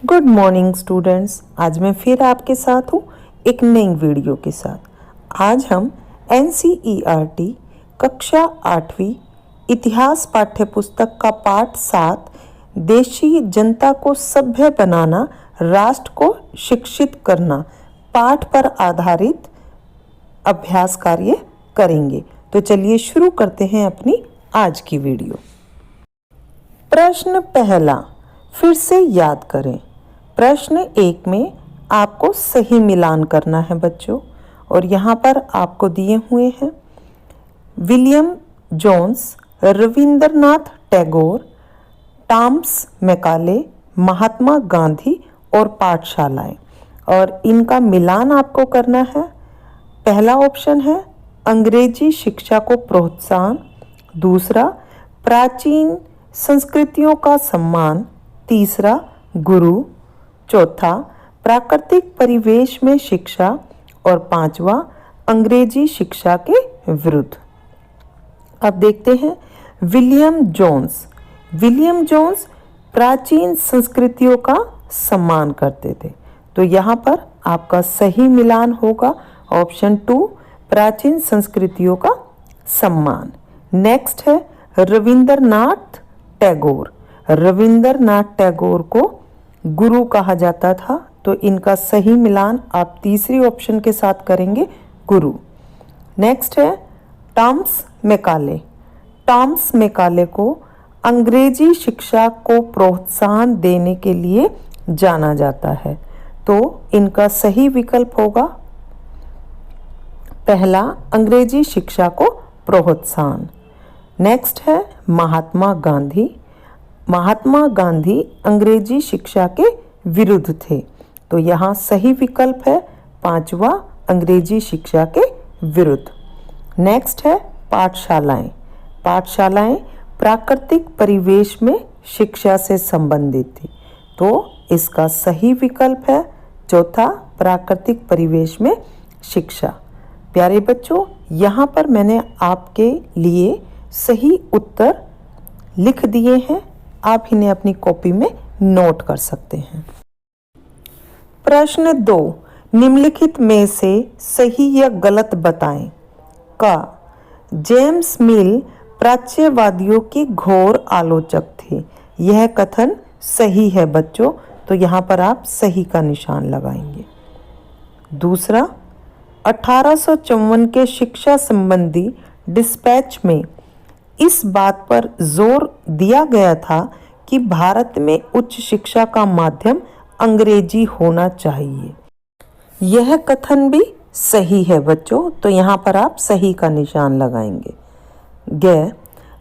Good morning students. आज मैं फिर आपके साथ हूँ एक नई वीडियो के साथ। आज हम NCERT कक्षा 8वीं इतिहास पाठ्यपुस्तक का पाठ 7 देशी जनता को सभ्य बनाना, राष्ट्र को शिक्षित करना पाठ पर आधारित अभ्यास कार्य करेंगे। तो चलिए शुरू करते हैं अपनी आज की वीडियो। प्रश्न पहला, फिर से याद करें। प्रश्न 1 में आपको सही मिलान करना है बच्चों, और यहाँ पर आपको दिए हुए हैं William Jones, Rabindranath Tagore, Thomas Macaulay, Mahatma Gandhi और पाठशालाएं, और इनका मिलान आपको करना है। पहला ऑप्शन है अंग्रेजी शिक्षा को प्रोत्साहन, दूसरा प्राचीन संस्कृतियों का सम्मान, तीसरा गुरु, चौथा प्राकृतिक परिवेश में शिक्षा और पांचवा अंग्रेजी शिक्षा के विरुद्ध। अब देखते हैं विलियम जोन्स। विलियम जोन्स प्राचीन संस्कृतियों का सम्मान करते थे, तो यहाँ पर आपका सही मिलान होगा ऑप्शन 2, प्राचीन संस्कृतियों का सम्मान। नेक्स्ट है रविंद्रनाथ टैगोर। रविंद्रनाथ टैगोर को गुरु कहा जाता था, तो इनका सही मिलान आप तीसरी ऑप्शन के साथ करेंगे, गुरु। नेक्स्ट है टॉमस मैकाले। टॉमस मैकाले को अंग्रेजी शिक्षा को प्रोत्साहन देने के लिए जाना जाता है, तो इनका सही विकल्प होगा पहला, अंग्रेजी शिक्षा को प्रोत्साहन। नेक्स्ट है महात्मा गांधी। महात्मा गांधी अंग्रेजी शिक्षा के विरुद्ध थे, तो यहाँ सही विकल्प है पांचवा, अंग्रेजी शिक्षा के विरुद्ध। नेक्स्ट है पाठशालाएं। पाठशालाएं प्राकृतिक परिवेश में शिक्षा से संबंधित थी, तो इसका सही विकल्प है चौथा, प्राकृतिक परिवेश में शिक्षा। प्यारे बच्चों, यहाँ पर मैंने आपके लिए सही उत्तर लिख दिए हैं, आप इन्हें अपनी कॉपी में नोट कर सकते हैं। प्रश्न 2, निम्नलिखित में से सही या गलत बताएं। का जेम्स मिल प्राच्यवादियों की घोर आलोचक थे, यह कथन सही है बच्चों, तो यहाँ पर आप सही का निशान लगाएंगे। दूसरा, 1854 के शिक्षा संबंधी डिस्पैच में इस बात पर जोर दिया गया था कि भारत में उच्च शिक्षा का माध्यम अंग्रेजी होना चाहिए, यह कथन भी सही है बच्चों, तो यहाँ पर आप सही का निशान लगाएंगे। ग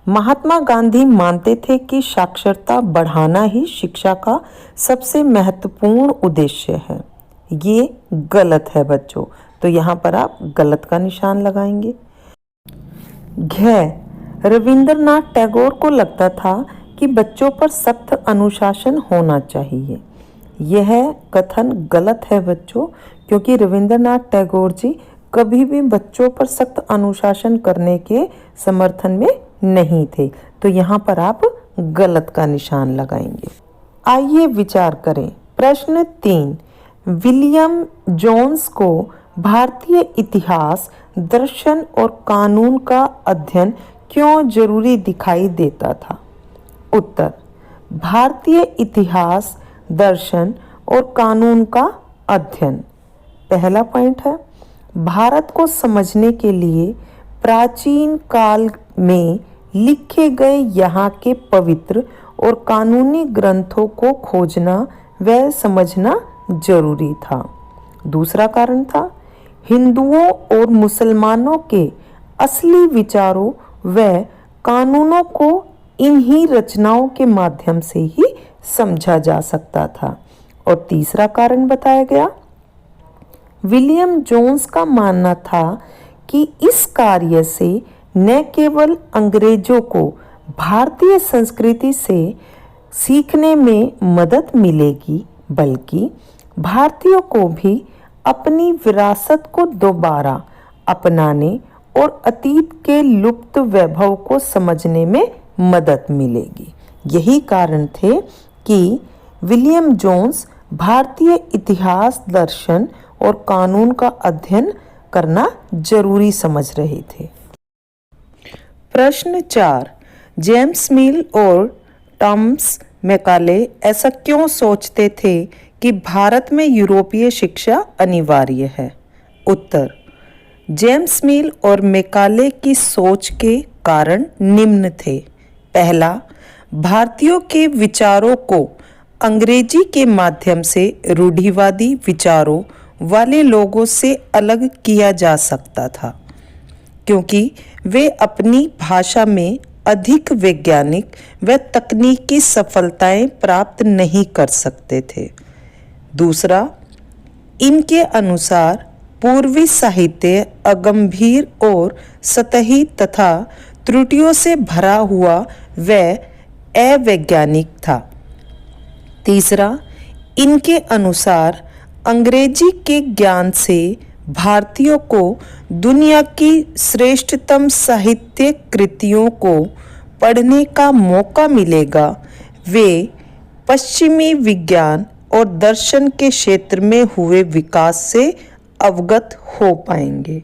महात्मा गांधी मानते थे कि साक्षरता बढ़ाना ही शिक्षा का सबसे महत्वपूर्ण उद्देश्य है, ये गलत है बच्चों, तो यहाँ पर आप गलत का निशान लगाएंगे। घ रविंद्रनाथ टैगोर को लगता था कि बच्चों पर सख्त अनुशासन होना चाहिए, यह कथन गलत है बच्चों, क्योंकि रविंद्रनाथ टैगोर जी कभी भी बच्चों पर सख्त अनुशासन करने के समर्थन में नहीं थे, तो यहाँ पर आप गलत का निशान लगाएंगे। आइए विचार करें। प्रश्न 3, विलियम जोन्स को भारतीय इतिहास, दर्शन और कानून का अध्ययन क्यों जरूरी दिखाई देता था? उत्तर, भारतीय इतिहास, दर्शन और कानून का अध्ययन। पहला पॉइंट है, भारत को समझने के लिए प्राचीन काल में लिखे गए यहाँ के पवित्र और कानूनी ग्रंथों को खोजना व समझना जरूरी था। दूसरा कारण था, हिंदुओं और मुसलमानों के असली विचारों व कानूनों को इन्हीं रचनाओं के माध्यम से ही समझा जा सकता था। और तीसरा कारण बताया गया, विलियम जोन्स का मानना था कि इस कार्य से न केवल अंग्रेजों को भारतीय संस्कृति से सीखने में मदद मिलेगी, बल्कि भारतीयों को भी अपनी विरासत को दोबारा अपनाने और अतीत के लुप्त वैभव को समझने में मदद मिलेगी। यही कारण थे कि विलियम जोन्स भारतीय इतिहास, दर्शन और कानून का अध्ययन करना जरूरी समझ रहे थे। प्रश्न 4, जेम्स मिल और टॉमस मैकाले ऐसा क्यों सोचते थे कि भारत में यूरोपीय शिक्षा अनिवार्य है? उत्तर, जेम्स मिल और मैकाले की सोच के कारण निम्न थे। पहला, भारतीयों के विचारों को अंग्रेजी के माध्यम से रूढ़िवादी विचारों वाले लोगों से अलग किया जा सकता था, क्योंकि वे अपनी भाषा में अधिक वैज्ञानिक व तकनीकी सफलताएं प्राप्त नहीं कर सकते थे। दूसरा, इनके अनुसार पूर्वी साहित्य अगंभीर और सतही तथा त्रुटियों से भरा हुआ व अवैज्ञानिक था। तीसरा, इनके अनुसार अंग्रेजी के ज्ञान से भारतीयों को दुनिया की श्रेष्ठतम साहित्य कृतियों को पढ़ने का मौका मिलेगा। वे पश्चिमी विज्ञान और दर्शन के क्षेत्र में हुए विकास से अवगत हो पाएंगे।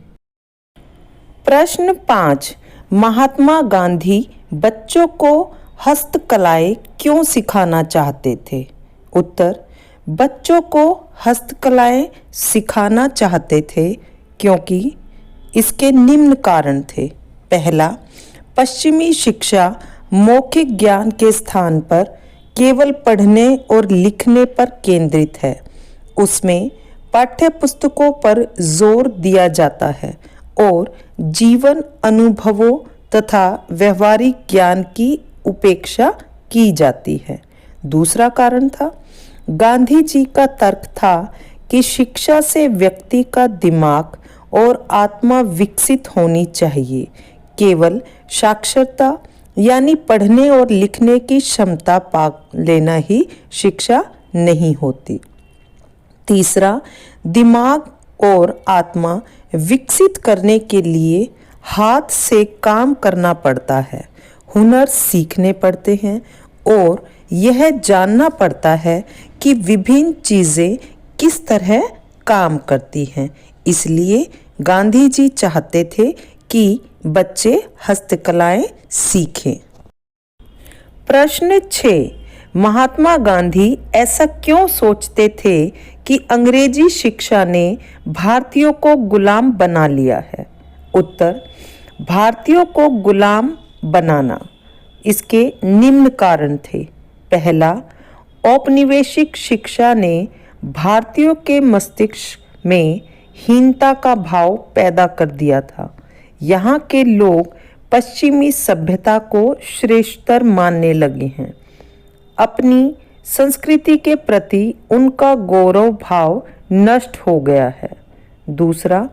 प्रश्न 5, महात्मा गांधी बच्चों को हस्तकलाएं क्यों सिखाना चाहते थे? उत्तर, बच्चों को हस्तकलाएं सिखाना चाहते थे क्योंकि इसके निम्न कारण थे। पहला, पश्चिमी शिक्षा मौखिक ज्ञान के स्थान पर केवल पढ़ने और लिखने पर केंद्रित है। उसमें पाठ्य पुस्तकों पर जोर दिया जाता है और जीवन अनुभवों तथा व्यवहारिक ज्ञान की उपेक्षा की जाती है। दूसरा कारण था, गांधी जी का तर्क था कि शिक्षा से व्यक्ति का दिमाग और आत्मा विकसित होनी चाहिए। केवल साक्षरता यानी पढ़ने और लिखने की क्षमता पा लेना ही शिक्षा नहीं होती। तीसरा, दिमाग और आत्मा विकसित करने के लिए हाथ से काम करना पड़ता है, हुनर सीखने पड़ते हैं और यह जानना पड़ता है कि विभिन्न चीज़ें किस तरह काम करती हैं। इसलिए गांधी जी चाहते थे कि बच्चे हस्तकलाएं सीखें। प्रश्न 6, महात्मा गांधी ऐसा क्यों सोचते थे कि अंग्रेजी शिक्षा ने भारतीयों को गुलाम बना लिया है? उत्तर, भारतीयों को गुलाम बनाना इसके निम्न कारण थे। पहला, औपनिवेशिक शिक्षा ने भारतीयों के मस्तिष्क में हीनता का भाव पैदा कर दिया था। यहाँ के लोग पश्चिमी सभ्यता को श्रेष्ठतर मानने लगे हैं। अपनी संस्कृति के प्रति उनका गौरव भाव नष्ट हो गया है। दूसरा,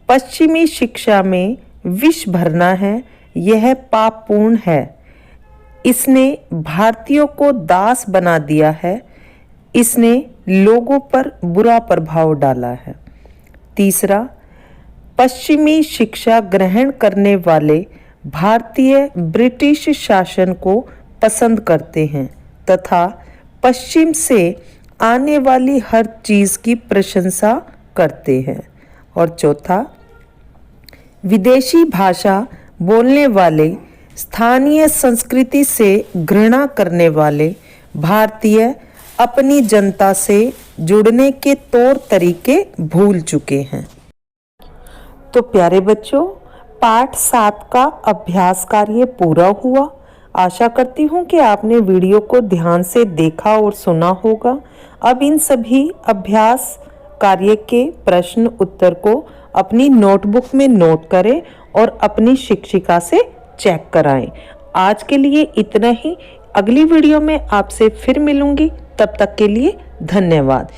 पश्चिमी शिक्षा में विष भरना है, यह पापपूर्ण है। इसने भारतीयों को दास बना दिया है। इसने लोगों पर बुरा प्रभाव डाला है। तीसरा, पश्चिमी शिक्षा ग्रहण करने वाले भारतीय ब्रिटिश शासन को पसंद करते हैं तथा पश्चिम से आने वाली हर चीज़ की प्रशंसा करते हैं। और चौथा, विदेशी भाषा बोलने वाले, स्थानीय संस्कृति से घृणा करने वाले भारतीय अपनी जनता से जुड़ने के तौर तरीके भूल चुके हैं। तो प्यारे बच्चों, पाठ 7 का अभ्यास कार्य पूरा हुआ। आशा करती हूँ कि आपने वीडियो को ध्यान से देखा और सुना होगा। अब इन सभी अभ्यास कार्य के प्रश्न उत्तर को अपनी नोटबुक में नोट करें और अपनी शिक्षिका से चेक कराएं। आज के लिए इतना ही। अगली वीडियो में आपसे फिर मिलूंगी। तब तक के लिए धन्यवाद।